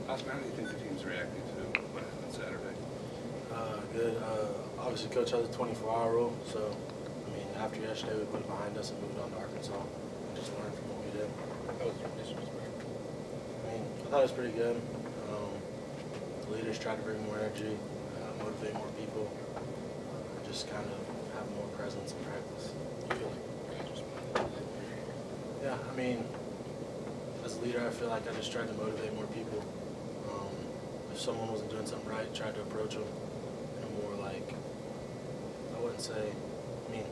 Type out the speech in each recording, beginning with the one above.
Osman, how do you think the team's reacting to what happened Saturday? Good. Obviously, Coach has a 24-hour rule, so, I mean, after yesterday, we put it behind us and moved on to Arkansas and just learned from what we did. How was your disrespect? I mean, I thought it was pretty good. The leaders tried to bring more energy, motivate more people, just kind of have more presence in practice. You feel like guys responded to that? Yeah, I mean, as a leader, I feel like I just tried to motivate more people. If someone wasn't doing something right, tried to approach them in a more like, I wouldn't say, I mean,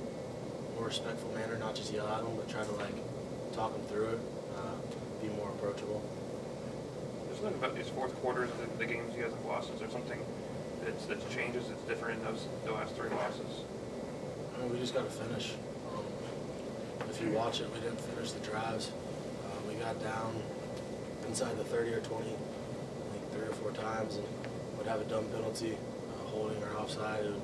more respectful manner, not just yell at them, but try to like talk them through it, be more approachable. There's something about these fourth quarters of the games you guys have lost. Is there something that changes, that's different in the last 3 losses? I mean, we just got to finish. If you watch it, we didn't finish the drives. We got down inside the 30 or 20, like 3 or 4 times, and would have a dumb penalty, holding or offside. It would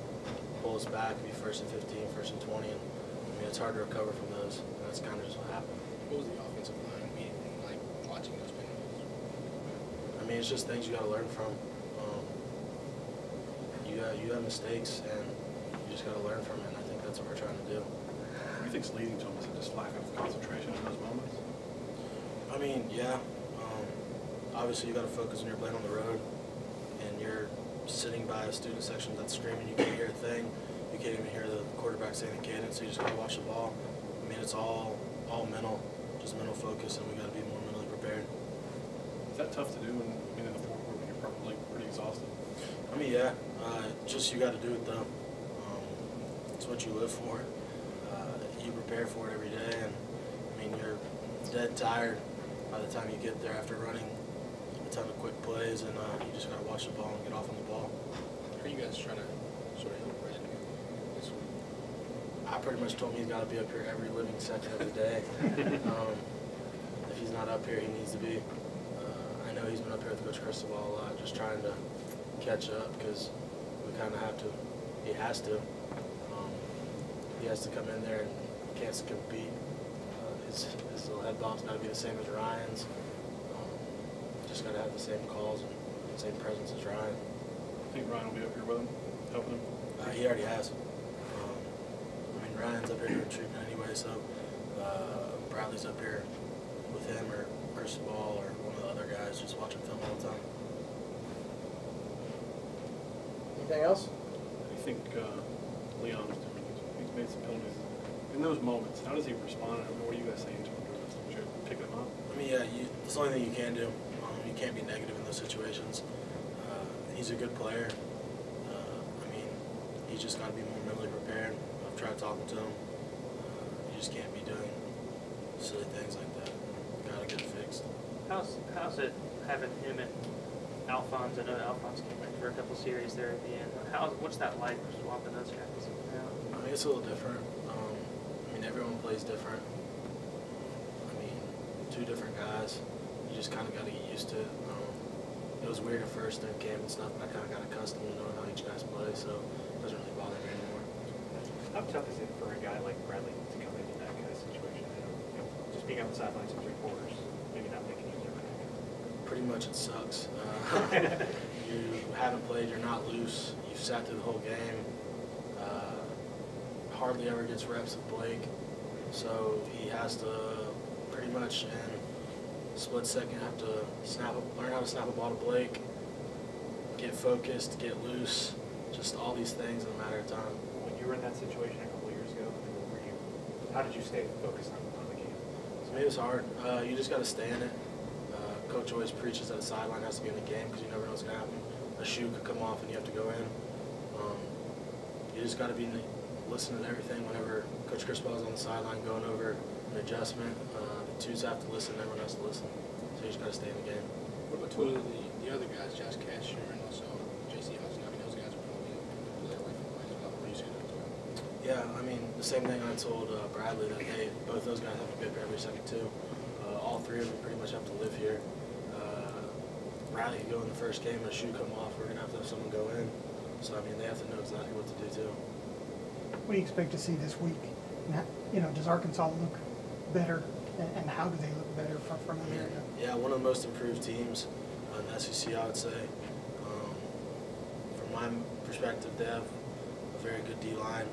pull us back, be 1st and 15, 1st and 20, and I mean, it's hard to recover from those, and that's kind of just what happened. What was the offensive line mean, like watching those penalties? I mean, it's just things you got to learn from. You have mistakes, and you just got to learn from it, and I think that's what we're trying to do. What do you think's leading to them? Is it just lack of concentration in those moments? I mean, yeah. Obviously, you got to focus when you're playing on the road, and you're sitting by a student section that's screaming. You can't hear a thing. You can't even hear the quarterback saying the cadence. So you just got to watch the ball. I mean, it's all mental, just mental focus, and we got to be more mentally prepared. Is that tough to do when in the fourth quarter when you're probably pretty exhausted? I mean, yeah. Just you got to do it though. It's what you live for. You prepare for it every day, and I mean, you're dead tired by the time you get there after running a ton of quick plays, and you just got to watch the ball and get off on the ball. Are you guys trying to sort of help Brad this week? I pretty much told him he's got to be up here every living second of the day. If he's not up here, he needs to be. I know he's been up here with Coach Cristobal a lot, just trying to catch up because we kind of have to. He has to. He has to come in there and can't compete. His little head bob's got to be the same as Ryan's. Just got to have the same calls and same presence as Ryan. I think Ryan will be up here with him, helping him? He already has. I mean, Ryan's up here doing treatment anyway, so Bradley's up here with him or Cristobal or one of the other guys just watching film all the time. Anything else? What do you think Leon is doing? He's made some penalties. In those moments, how does he respond? I mean, what are you guys saying to him? Would you pick him up? I mean, yeah, it's the only thing you can do. You can't be negative in those situations. He's a good player. I mean, he's just got to be more mentally prepared. I've tried talking to him. You just can't be doing silly things like that. Got to get it fixed. How's it having him and Alphonse? I know Alphonse came back for a couple series there at the end. What's that like, swapping those guys out? I mean, it's a little different. I mean, everyone plays different. I mean, 2 different guys. You just kind of got to get used to it. It was weird at first during camp and stuff, but I kind of got accustomed to knowing how each guy's play, so it doesn't really bother me anymore. How tough is it for a guy like Bradley to come into that kind of situation? You know, just being on the sidelines for 3 quarters, maybe not making a difference. Pretty much it sucks. You haven't played, you're not loose, you've sat through the whole game. Hardly ever gets reps with Blake, so he has to pretty much in split second have to learn how to snap a ball to Blake, get focused, get loose, just all these things in a matter of time. When you were in that situation a couple of years ago, how did you stay focused on the game? To me, it was hard. You just got to stay in it. Coach always preaches that a sideline has to be in the game because you never know what's going to happen. A shoe could come off and you have to go in. You just got to be listening to everything whenever Coach Cristobal's on the sideline going over an adjustment. The 2s have to listen, everyone has to listen. So you just got to stay in the game. What about 2 of the other guys, Josh Casher and also J.C. Hudson? I mean, those guys were probably play away from the play as well. What do you say to that? Yeah, I mean, the same thing I told Bradley that, hey, both those guys have to be up here every second too. All 3 of them pretty much have to live here. Bradley could go in the first game and a shoe come off. We're going to have someone go in. So, I mean, they have to know exactly what to do too. What do you expect to see this week? You know, does Arkansas look better, and how do they look better from America? Yeah, one of the most improved teams. in the SEC, I would say. From my perspective, they have a very good D-line.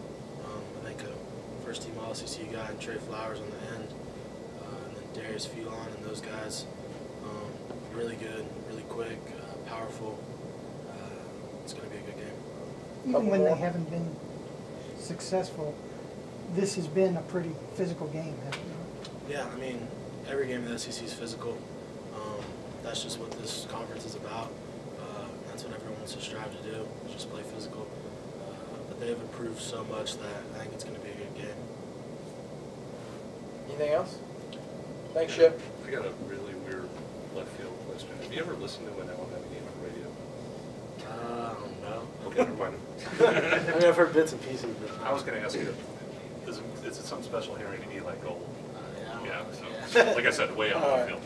I think a first-team All-SEC guy and Trey Flowers on the end, and then Darius Phelan and those guys. Really good, really quick, powerful. It's going to be a good game. Even when they haven't been successful, this has been a pretty physical game, hasn't it? Yeah, I mean, every game in the SEC is physical. That's just what this conference is about. That's what everyone wants to strive to do, is just play physical. But they've improved so much that I think it's going to be a good game. Anything else? Thanks, Ship. I got a really weird left field question. Have you ever listened to an Alabama game on radio? No. Okay, never mind. I mean, I've heard bits and pieces. But, I was going to ask you, is it something special hearing Eli Gold? yeah. Yeah, so, like I said, way out of the field.